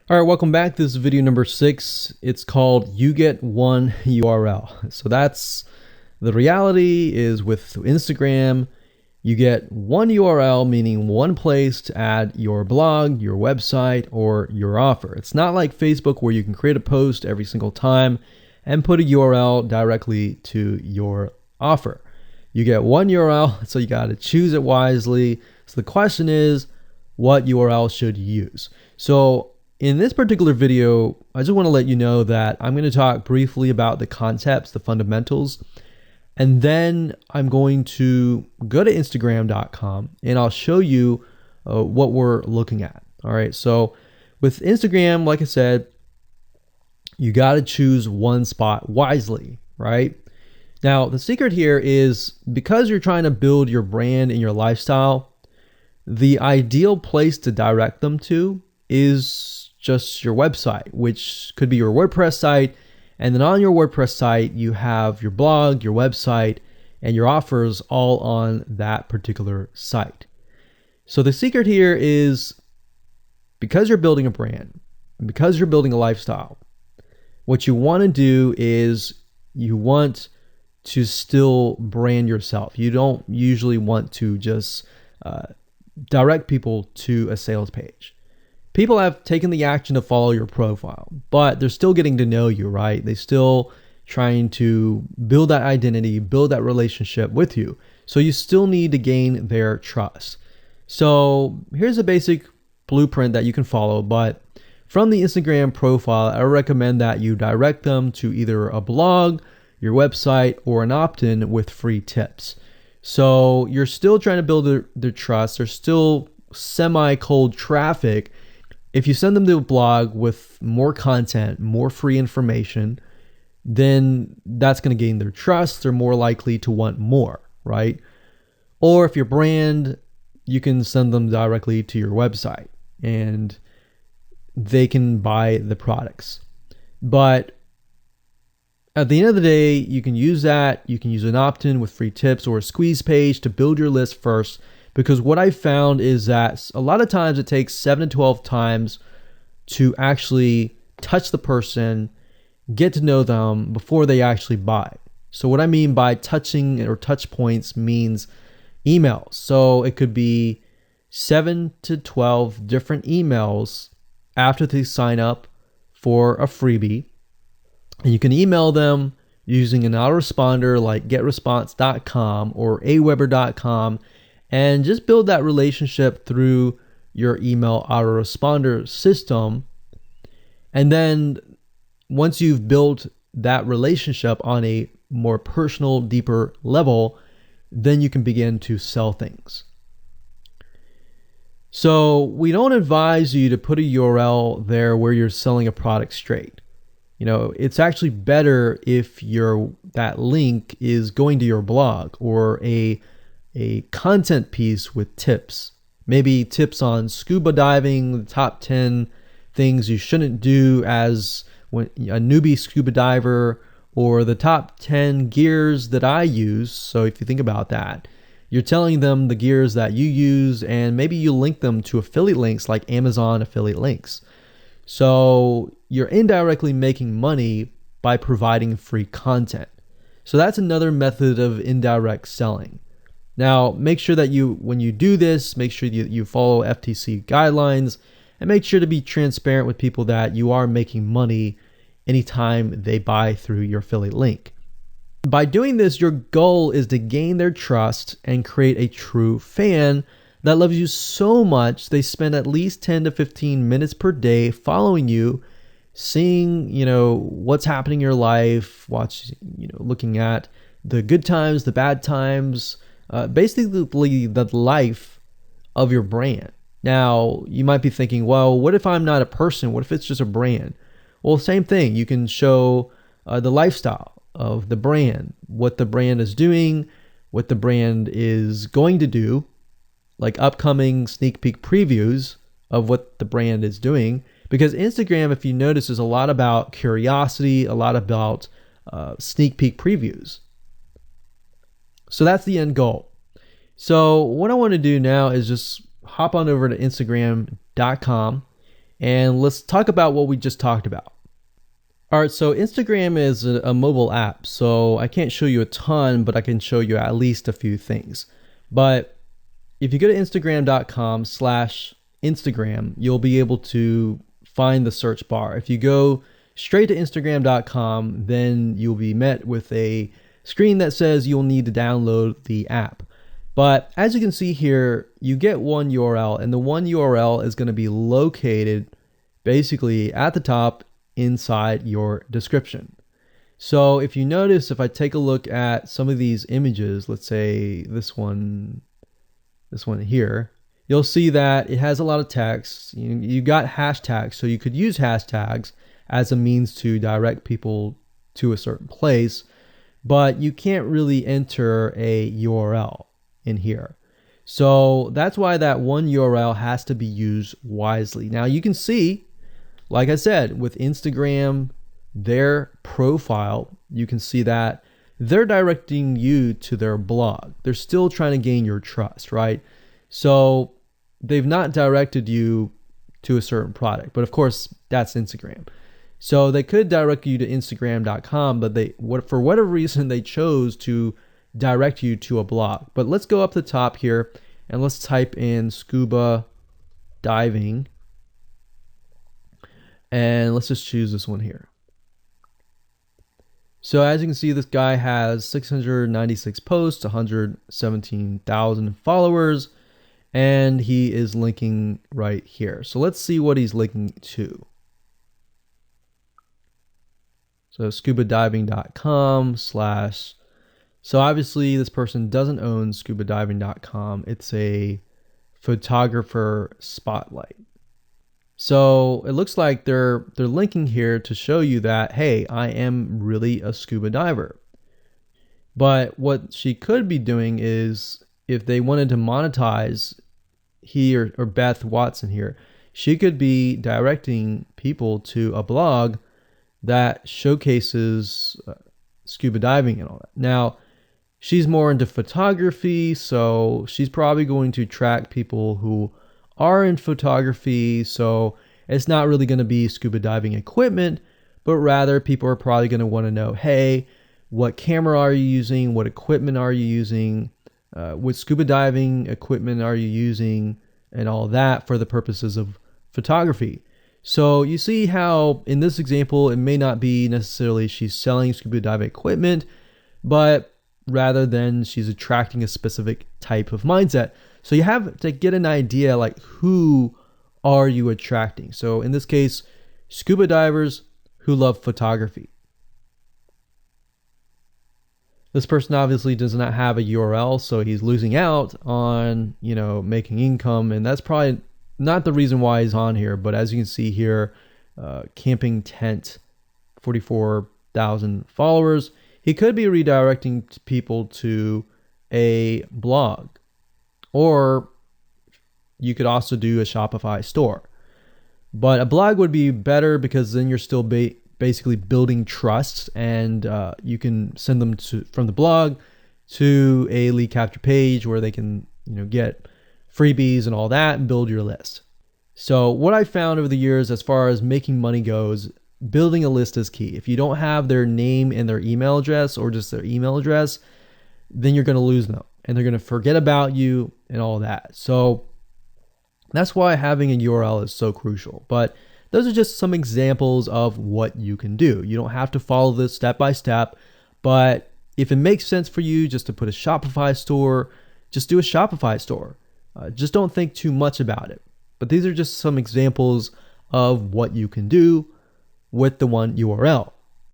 All right, welcome back. This is video number 6. It's called You Get One URL. So that's the reality is with Instagram, you get one URL, meaning one place to add your blog, your website, or your offer. It's not like Facebook where you can create a post every single time and put a URL directly to your offer. You get one URL, so you got to choose it wisely. So the question is, what URL should you use? So in this particular video, I just want to let you know that I'm going to talk briefly about the concepts, the fundamentals, and then I'm going to go to Instagram.com and I'll show you what we're looking at. All right, so with Instagram, like I said, you got to choose one spot wisely, right? Now, the secret here is because you're trying to build your brand and your lifestyle, the ideal place to direct them to is just your website, which could be your WordPress site. And then on your WordPress site, you have your blog, your website, and your offers all on that particular site. So the secret here is because you're building a brand, because you're building a lifestyle, what you want to do is you want to still brand yourself. You don't usually want to just direct people to a sales page. People have taken the action to follow your profile, but they're still getting to know you, right? They're still trying to build that identity, build that relationship with you. So you still need to gain their trust. So here's a basic blueprint that you can follow, but from the Instagram profile, I recommend that you direct them to either a blog, your website, or an opt-in with free tips. So you're still trying to build their trust. There's still semi-cold traffic. If you send them to a blog with more content, more free information, then that's going to gain their trust. They're more likely to want more, right? Or if your brand, you can send them directly to your website and they can buy the products. But at the end of the day, you can use that. You can use an opt-in with free tips or a squeeze page to build your list first. Because what I found is that a lot of times it takes 7 to 12 times to actually touch the person, get to know them before they actually buy. So what I mean by touching or touch points means emails. So it could be 7 to 12 different emails after they sign up for a freebie. And you can email them using an autoresponder like getresponse.com or aweber.com. And just build that relationship through your email autoresponder system. And then once you've built that relationship on a more personal, deeper level, then you can begin to sell things. So we don't advise you to put a URL there where you're selling a product straight. You know, it's actually better if that link is going to your blog or a content piece with tips, maybe tips on scuba diving, the top 10 things you shouldn't do as a newbie scuba diver, or the top 10 gears that I use. So if you think about that, you're telling them the gears that you use, and maybe you link them to affiliate links like Amazon affiliate links. So you're indirectly making money by providing free content. So that's another method of indirect selling. Now, make sure that when you do this, make sure you follow FTC guidelines and make sure to be transparent with people that you are making money anytime they buy through your affiliate link. By doing this, your goal is to gain their trust and create a true fan that loves you so much they spend at least 10 to 15 minutes per day following you, seeing, what's happening in your life, looking at the good times, the bad times, basically the life of your brand. Now, you might be thinking, well, what if I'm not a person? What if it's just a brand? Well, same thing. You can show the lifestyle of the brand, what the brand is doing, what the brand is going to do, like upcoming sneak peek previews of what the brand is doing. Because Instagram, if you notice, is a lot about curiosity, a lot about sneak peek previews. So that's the end goal. So what I want to do now is just hop on over to Instagram.com And let's talk about what we just talked about. All right, so Instagram is a mobile app, so I can't show you a ton, but I can show you at least a few things. But if you go to Instagram.com/Instagram, you'll be able to find the search bar. If you go straight to Instagram.com, then you'll be met with a screen that says you'll need to download the app. But as you can see here, you get one URL, and the one URL is going to be located basically at the top inside your description. So if you notice, if I take a look at some of these images, let's say this one here, you'll see that it has a lot of text. You got hashtags, so you could use hashtags as a means to direct people to a certain place, but you can't really enter a URL in here. So that's why that one URL has to be used wisely. Now you can see, like I said, with Instagram, their profile, you can see that they're directing you to their blog. They're still trying to gain your trust, right? So they've not directed you to a certain product, but of course that's Instagram. So they could direct you to Instagram.com, but for whatever reason, they chose to direct you to a blog. But let's go up the top here and let's type in scuba diving. And let's just choose this one here. So as you can see, this guy has 696 posts, 117,000 followers, and he is linking right here. So let's see what he's linking to. So scubadiving.com/. So obviously this person doesn't own scubadiving.com. It's a photographer spotlight. So it looks like they're linking here to show you that, hey, I am really a scuba diver. But what she could be doing is, if they wanted to monetize, he or Beth Watson here, she could be directing people to a blog that showcases scuba diving and all that. Now, she's more into photography, so she's probably going to track people who are in photography. So it's not really going to be scuba diving equipment, but rather people are probably going to want to know, hey, what camera are you using? What equipment are you using? What scuba diving equipment are you using? And all that for the purposes of photography. So you see how in this example, it may not be necessarily she's selling scuba diving equipment, but rather than she's attracting a specific type of mindset. So you have to get an idea, like, who are you attracting? So in this case, scuba divers who love photography. This person obviously does not have a URL, so he's losing out on, making income, and that's probably not the reason why he's on here. But as you can see here, camping tent, 44,000 followers. He could be redirecting people to a blog, or you could also do a Shopify store. But a blog would be better because then you're still basically building trust, and you can send them from the blog to a lead capture page where they can get freebies and all that and build your list. So what I found over the years as far as making money goes, building a list is key. If you don't have their name and their email address, or just their email address, then you're going to lose them and they're going to forget about you and all that. So that's why having a URL is so crucial. But those are just some examples of what you can do. You don't have to follow this step by step, but if it makes sense for you just to put a Shopify store, just do a Shopify store. Just don't think too much about it. But these are just some examples of what you can do with the one URL.